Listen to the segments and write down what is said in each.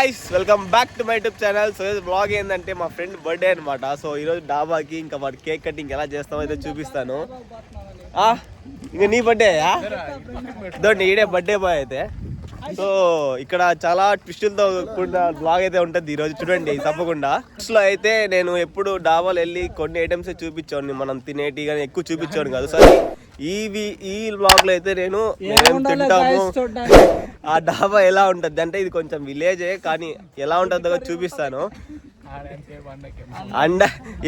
Guys welcome back to my YouTube channel. So blog ఏంటంటే మా friend birthday అనమాట. So ఈరోజు డాబాకి ఇంకా వాడి కేక్ కటింగ్ ఎలా చేస్తామో అయితే చూపిస్తాను. ఇంకా నీ బర్త్డే దోండి ఈడే బర్త్డే బాయ్ అయితే. సో ఇక్కడ చాలా ట్విస్టులతో కూడిన బ్లాగ్ అయితే ఉంటుంది ఈరోజు, చూడండి తప్పకుండా. లో అయితే నేను ఎప్పుడు డాబాలు వెళ్ళి కొన్ని ఐటమ్స్ చూపించాను, మనం తినేటి కానీ ఎక్కువ చూపించాను కాదు. సరే ఈ బ్లాగ్ లో అయితే నేను తింటాము ఆ డాబా ఎలా ఉంటుంది అంటే, ఇది కొంచెం విలేజే కానీ ఎలా ఉంటుందో చూపిస్తాను. అండ్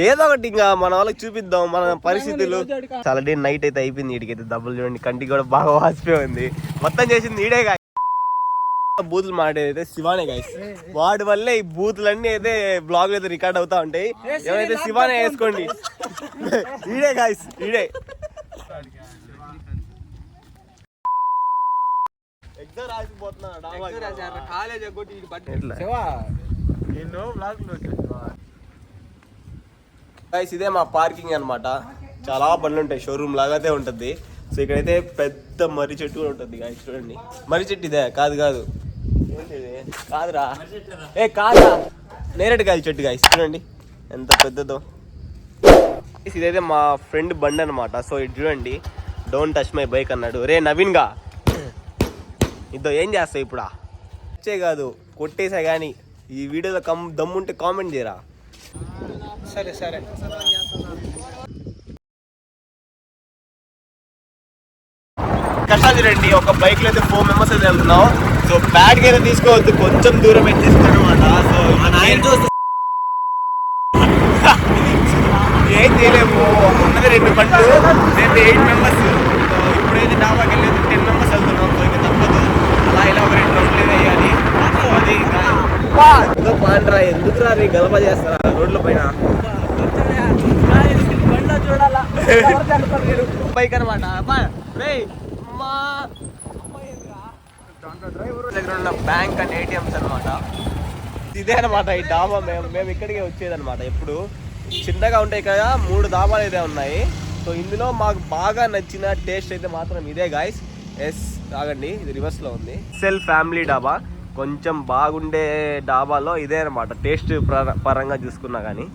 ఏదో ఒకటి ఇంకా మన వాళ్ళకి చూపిద్దాం మన పరిస్థితులు. చాలా డే నైట్ అయితే అయిపోయింది. వీడికైతే దెబ్బలు చూడండి, కంటికి కూడా బాగా వాసిపోయింది. మొత్తం చేసింది ఈడే గాయ. బూతులు మాడేది అయితే శివానే గాయస్. వాడి వల్లే ఈ బూతులన్నీ అయితే బ్లాగ్ అయితే రికార్డ్ అవుతా ఉంటాయి. ఏమైతే శివానే వేసుకోండి. ఈడే గాయస్ ఈడే. ఇదే మా పార్కింగ్ అనమాట. చాలా బండ్లు ఉంటాయి, షోరూమ్ లాగానే ఉంటుంది. సో ఇక్కడైతే పెద్ద మర్రి చెట్టు కూడా ఉంటుంది గాయస్, చూడండి. మర్రి చెట్టు ఇదే కాదు కాదురా కాదురా నేరేడుకాయల చెట్టు గాయస్, చూడండి ఎంత పెద్దదో. ఇదైతే మా ఫ్రెండ్ బండి అనమాట. సో ఇది చూడండి, డోంట్ టచ్ మై బైక్ అన్నాడు. రే నవీన్ గా ఇద్దో ఏం చేస్తావు ఇప్పుడు? వచ్చే కాదు కొట్టేసా కానీ ఈ వీడియోలో దమ్ముంటే కామెంట్ చేయరా. సరే కష్టాలు రండి. ఒక బైక్ లో అయితే 4 మెంబర్స్ అయితే వెళ్తున్నాం. సో బ్యాడ్ గా అయితే తీసుకోవద్దు, కొంచెం దూరం ఎత్తేస్తాను అనమాట. సో ఏం చేయలేము, ఉన్నది 2 బండ్లు, నేను 8 మెంబర్స్. సో ఇప్పుడైతే డాబాకి వెళ్ళేది 10 మెంబర్స్ వెళ్తున్నాం. సో ఇంకా తప్పదు, అలా ఇలా ఒక 2 రౌండ్లు వేయాలి. సో అది పాండ్రా ఎందుకు రా గలప చేస్తారా రోడ్ల పైన బైక్ అనమాట. దగ్గర ఉన్న బ్యాంక్ అండ్ ఏటీఎంస్ అనమాట. ఇదే అనమాట ఈ డాబా. మేము ఇక్కడికే వచ్చేదనమాట. ఎప్పుడు చిన్నగా ఉంటాయి కదా, 3 డాబాలు అయితే ఉన్నాయి. సో ఇందులో మాకు బాగా నచ్చిన టేస్ట్ అయితే మాత్రం ఇదే గాయస్. ఆగండి, ఇది రివర్స్ లో ఉంది. సెల్ ఫ్యామిలీ డాబా కొంచెం బాగుండే డాబాలో ఇదే అనమాట. టేస్ట్ పరంగా చూసుకున్నా కానీ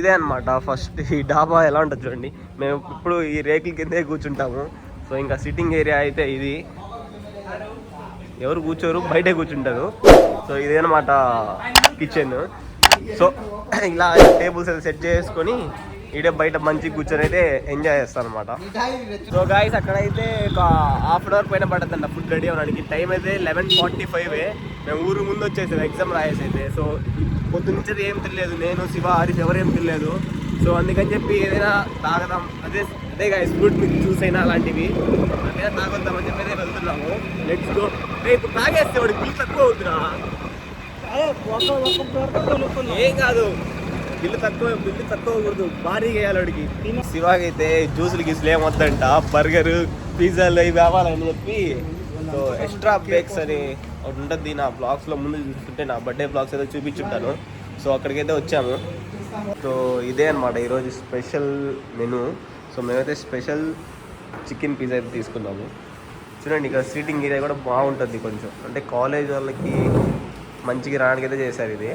ఇదే అనమాట. ఫస్ట్ ఈ డాబా ఎలా ఉంటుంది చూడండి. మేము ఇప్పుడు ఈ రేకుల కిందే కూర్చుంటాము. సో ఇంకా సిట్టింగ్ ఏరియా అయితే ఇది. ఎవరు కూర్చోరు, బయటే కూర్చుంటారు. సో ఇదేనమాట కిచెన్. సో ఇలా టేబుల్స్ అయితే సెట్ చేసుకొని ఈడే బయట మంచిగా కూర్చొని అయితే ఎంజాయ్ చేస్తాను అనమాట. సో గాయస్ అక్కడైతే ఒక ½ అవర్ పైన పడుతుందంట ఫుడ్ రెడీ అవ్వడానికి. టైం అయితే 11:45. మేము ఊరు ముందు వచ్చేసాము ఎగ్జామ్ రాయేసి అయితే. సో పొద్దు నుంచి ఏం తినలేదు, నేను శివ హరీష్ ఎవరేం తినలేదు. సో అందుకని చెప్పి ఏదైనా తాగదాం, అదే గాయస్ ఫ్రూట్ మిక్స్ జ్యూస్ అయినా అలాంటివి ఏదైనా తాగొద్దామని చెప్పి అయితే వెళ్తున్నాము. Let's go. ఇప్పుడు తాగేస్తే వాడికి బిల్ తక్కువ అవుతున్నా. ఏం కాదు, బిల్లు తక్కువ కూడదు, భారీగా వేయాలి వాడికి. శివాకి అయితే జ్యూసులు గీసులు ఏమొద్దంట, బర్గర్ పిజ్జాలు ఇవి కావాలని చెప్పి. సో ఎక్స్ట్రా బేక్స్ అని ఒకటి ఉంటుంది నా బ్లాగ్స్లో. ముందు చూస్తుంటే నా బర్త్డే బ్లాగ్స్ అయితే చూపించుంటాను. సో అక్కడికైతే వచ్చాము. సో ఇదే అనమాట ఈరోజు స్పెషల్ మెనూ. సో మేమైతే స్పెషల్ చికెన్ పిజ్జా అయితే తీసుకున్నాము. చూడండి ఇక్కడ సీటింగ్ ఏరియా కూడా బాగుంటుంది కొంచెం, అంటే కాలేజ్ వాళ్ళకి మంచిగా రావడానికి అయితే చేశారు ఇది.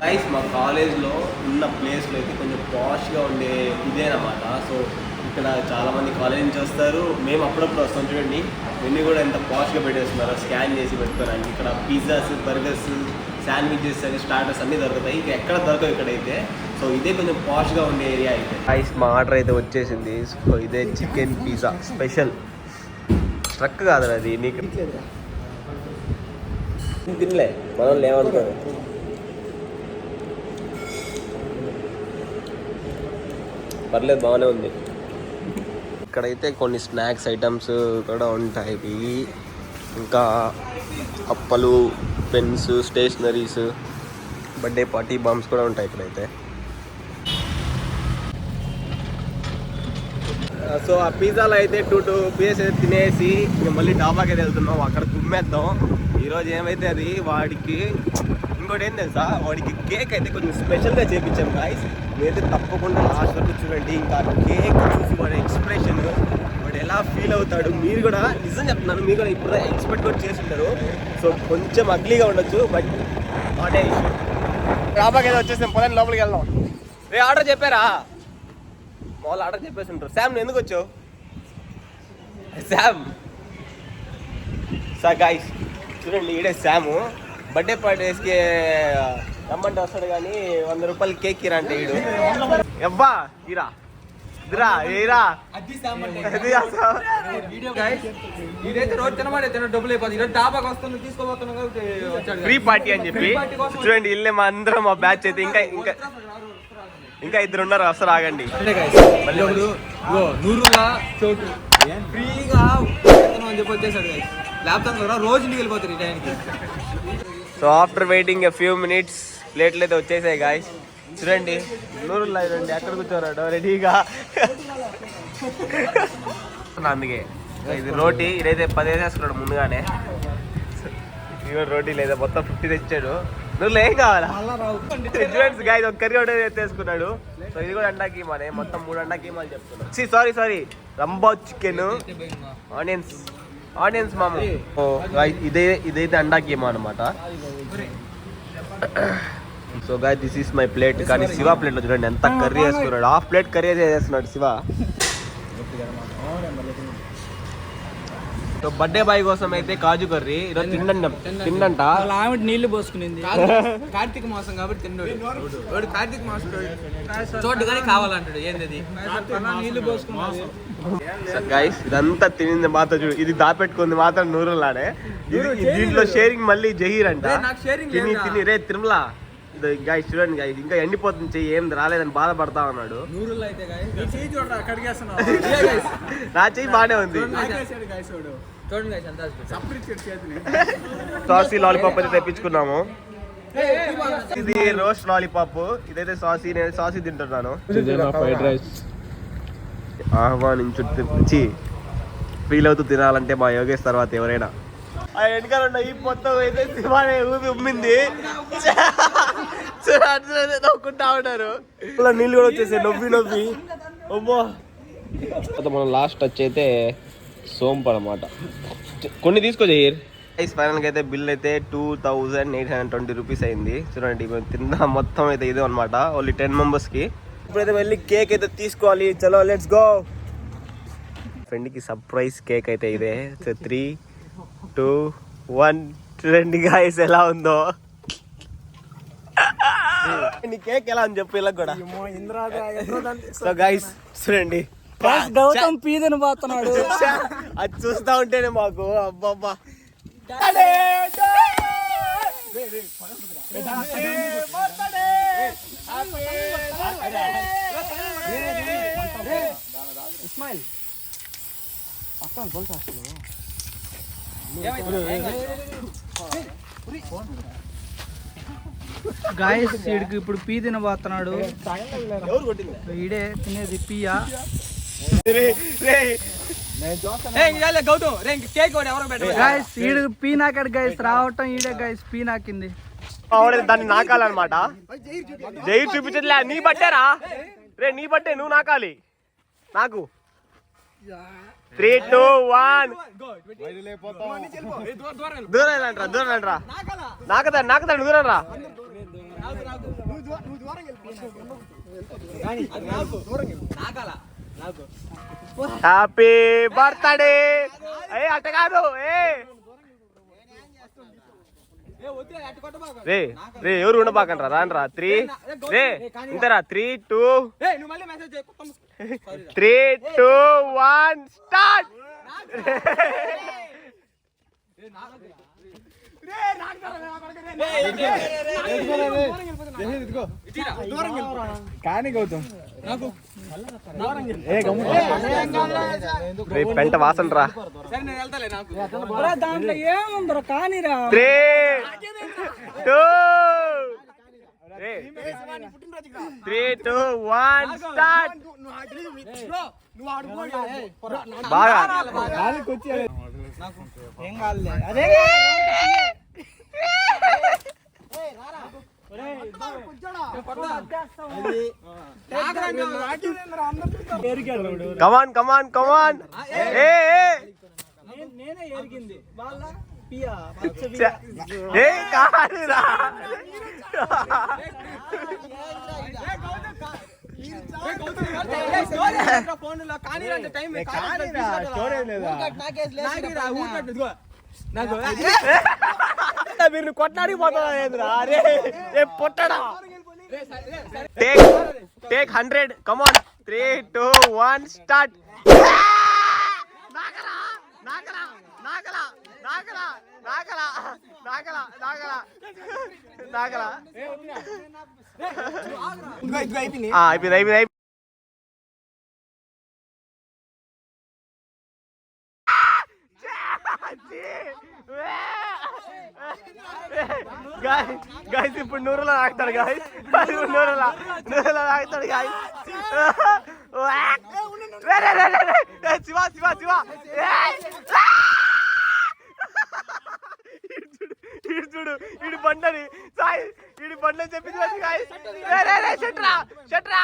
గైస్ మా కాలేజ్లో ఉన్న ప్లేస్లో అయితే కొంచెం పాష్గా ఉండే ఇదేనమాట. సో ఇక్కడ చాలామంది కాలేజ్ నుంచి వస్తారు, మేము అప్పుడప్పుడు వస్తాం. చూడండి ఇవన్నీ కూడా ఎంత పాష్గా పెట్టేస్తున్నారు, స్కాన్ చేసి పెట్టుకోవడానికి. ఇక్కడ పిజ్జాస్, బర్గర్స్, శాండ్విచెస్ అని స్టార్టర్స్ అన్నీ దొరుకుతాయి. ఇక ఎక్కడ దొరకవు ఇక్కడైతే. సో ఇదే కొంచెం పాష్గా ఉండే ఏరియా అయితే. గైస్ మా ఆర్డర్ అయితే వచ్చేసింది. సో ఇదే చికెన్ పిజ్జా స్పెషల్. ట్రక్ కాదు అది, నీకు తినలే మనం లేవనుకోరు. పర్లేదు, బాగానే ఉంది. ఇక్కడైతే కొన్ని స్నాక్స్ ఐటమ్స్ కూడా ఉంటాయి. ఇంకా అప్పలు, pens, stationeries, birthday party bombs కూడా ఉంటాయి ఇక్కడైతే. సో ఆ పిజ్జాలో అయితే 2 పీసెస్ అయితే తినేసి మళ్ళీ డాబాకి అయితే వెళ్తున్నాం. అక్కడ కుమ్మేద్దాం. ఈరోజు ఏమైతే అది వాడికి ఇంకోటి ఏం తెలుసా, వాడికి కేక్ అయితే కొంచెం స్పెషల్గా చేయించాం గాయస్. మీరైతే తప్పకుండా లాస్ట్ వరకు చూడండి. ఇంకా కేక్ చూసి వాడి ఎక్స్ప్రెషన్, వాడు ఎలా ఎలా ఫీల్ అవుతాడు మీరు కూడా నిజం చెప్తున్నాను, మీరు కూడా ఇప్పుడు ఎక్స్పెక్ట్ కూడా చేస్తుంటారు. సో కొంచెం అగ్లీగా ఉండొచ్చు, బట్ నాట్ ఏ ఇష్యూ. రాబాకి ఏదో వచ్చేసాం, పొలం లోపలికి వెళ్దాం. ఆర్డర్ చెప్పారా? మామూలు ఆర్డర్ చెప్పేసి ఉంటారు. శామ్ నువ్వు ఎందుకు వచ్చావు? శామ్ గాయ్స్ చూడండి, ఈడే శాము బర్త్డే పార్టీస్కి రమ్మంటే వస్తాడు కానీ 100 రూపాయలు కేక్ ఇరా అంటే ఈడు ఎవ్వా ఇరా ఇదిరా ఏరా ఫ్రీ పార్టీ అని చెప్పి చూడండి. ఇల్లే మా అందరం మా బ్యాచ్ అయితే ఇంకా ఇంకా ఇంకా 2 ఉన్నారు, వస్తారు ఆగండి. చోటు ఫ్రీగా అని చెప్పి వచ్చేసాడు ల్యాప్టాప్ కూడా రోజు ఇంటికి వెళ్ళిపోతారు ఈ టైంకి. So after waiting a few minutes ప్లేట్లు అయితే వచ్చేసాయి గాయ్స్. చూడండి నూరుల్లా రండి ఎక్కడ కూర్చోరాడు రెడీగా. అందుకే ఇది రోటీ, ఇదైతే 10 వేసేసుకున్నాడు ముందుగానే. ఇవి రోటీ లేదా మొత్తం 50 తెచ్చాడు. నువ్వు ఏం కావాలా చూడండి గాయ్స్, ఒక కర్రీ ఒకటే వేసుకున్నాడు. సో ఇది కూడా అండా కీమానే, మొత్తం 3 అండా కీమాలు చెప్తున్నాడు. సారీ రంబా చికెన్ ఆనియన్స్ మాము. ఇదైతే అండా కీమా అనమాట. So guy this is my plate. కానీ శివ ప్లేట్లో చూడండి ఎంత కర్రీ వేసుకున్నాడు. హాఫ్ ప్లేట్ కర్రీ వేసేస్తున్నాడు శివ. సో బర్త్డే బాయ్ కోసం అయితే కాజు కర్రీ ఈరోజు తిండంట. ఆమె నీళ్లు పోసుకునింది. కార్తీక మాసం కాబట్టి తిన్నాడు. కార్తీక మాసం చూడగానే కావాలంటాడు. ఏంది నీళ్లు పోసుకున్నాడు. గైస్ ఇదంతా తినింది మాత్రం చూడు, ఇది దాపెట్టుకుంది మాత్రం నూరులానే. దీంట్లో షేరింగ్ మళ్ళీ జహీర్ అంట. తిని రే తిరుమల గైస్ చూడండి గైస్, ఇంకా ఎండిపోతుంది చెయ్యి, ఏం రాలేదని బాధపడతా ఉన్నాడు. నా చెయ్యి బాగానే ఉంది. సాసీ లాలీపాప్ అయితే తెప్పించుకున్నాము. ఇది రోస్ట్ లాలీపాప్, ఇదైతే సాసీ. నేను సాసీ తింటున్నాను. ఫ్రైడ్ రైస్ ఆహ్వానించి ఫీల్ అవుతూ తినాలంటే మా యోగేష్ తర్వాత ఎవరైనా. ఆ వెనకాల ఉన్న ఈ మొత్తం అయితే శివానే ఊపి ఉమ్మింది. నవ్వుకుంటా ఉన్నారు. నీళ్ళు కూడా వచ్చేసాయి నవ్వి. అమ్మో మనం లాస్ట్ టచ్ అయితే సోంపు అనమాట. కొన్ని తీసుకో జహీర్. ఫైనల్గా అయితే బిల్ అయితే 2820 రూపీస్ అయింది. చూడండి మేము తిన్న మొత్తం అయితే ఇదే అనమాట, ఓన్లీ 10 మెంబర్స్కి. ఇప్పుడైతే వెళ్ళి కేక్ అయితే తీసుకోవాలి. చలో లెట్స్ గో. ఫ్రెండ్కి సర్ప్రైజ్ కేక్ అయితే ఇదే. 3, 2, 1 చూడండి గాయ్స్ ఎలా ఉందో. నీ కేక్ ఎలా అని చెప్పు ఇలా కూడా. సో గాయ్స్ చూడండి గౌతమ్ పీదని పోతున్నాడు. అది చూస్తా ఉంటేనే మాకు అబ్బబ్బా. ఇస్మాయిల్ గాయస్ వీడికి ఇప్పుడు పీ తినబోతున్నాడు. ఈడే తినేది పియా. గాయస్ ఈడు పీ నాకాడు గాయస్, రావటం ఈడే గాయస్ పీ నాకింది. దాన్ని నాకాలన్నమాట. జై చూపించట్లే, నీ బట్టేరా రే, నీ బట్టే నువ్వు నాకాలి. నాకు 3, 2, 1 దూరం రా. నాకదా దూరం రా. Happy birthday. అట్ట కాదు రే రే, ఎవరు ఉండబాకండ్రా, రానరా. 3 రే ఇంతరా. 3, 2 1 స్టార్ట్. కానీ గౌతమ్ పెంట వాసన రా. దాంట్లో ఏముందరో కానీరా. 3, 2 1 స్టార్ట్. బాగా ఏం కాదులే. అదే కమాన్ కమాన్ కమాన్ ఏ నేనే ఎరిగింది వాళ్ళ ఏ కాదురా మీరు కొట్లాడికి పోతారా అరే పొట్టడా టేక్ 100 కమాన్ 3 2 1 స్టార్ట్ నాకలా నాకలా నాకలా నాకలా నాకలా నాకలా నాకలా నాకలా అయిపోయింది అయిపోయింది గాయస్ ఇప్పుడు నూరులో ఆగుతాడు గాయస్ నూరులో ఆగుతాడు గాయస్ శివ శివ శివ ఇడు చూడు ఇడు బండని సాయి ఇడు బండని చెప్పింది గాయస్ షట్రా షట్రా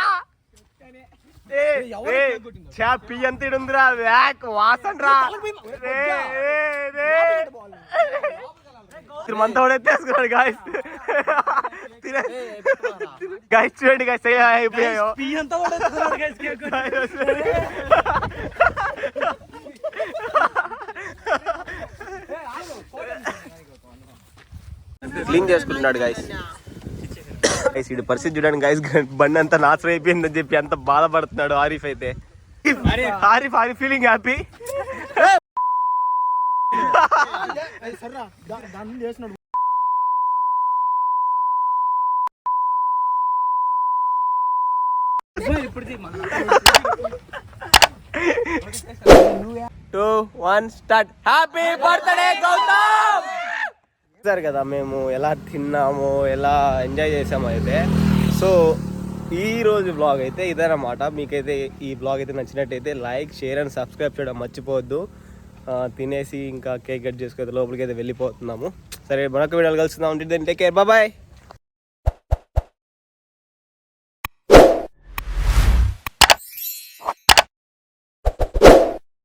పి ఎంత ఇడుందిరా వ్యాక్ వాసన్ రా తిరుమంతా కూడా ఎత్తేసుకున్నాడు గాయస్ గాయస్ చూడండి గాయస్ అయిపోయాయో క్లీన్ చేసుకుంటున్నాడు గాయస్ ఇటు పరిస్థితి చూడండి గాయస్ బండి అంతా నాశనం అయిపోయిందని చెప్పి అంత బాధపడుతున్నాడు ఆరిఫ్ అయితే Arif feeling happy to 1 start happy birthday Gautam చూసారు కదా మేము ఎలా తిన్నామో ఎలా ఎంజాయ్ చేసామో అయితే సో ఈ రోజు బ్లాగ్ అయితే ఇదేనమాట మీకైతే ఈ బ్లాగ్ అయితే నచ్చినట్టయితే లైక్ షేర్ అండ్ సబ్స్క్రైబ్ చేయడం మర్చిపోవద్దు తినేసి ఇంకా కేక్ కట్ చేసుకుని లోపలికి అయితే వెళ్ళిపోతున్నాము సరే మరొక వీడియోలు కలుస్తున్నాం టేక్ కేర్ బాయ్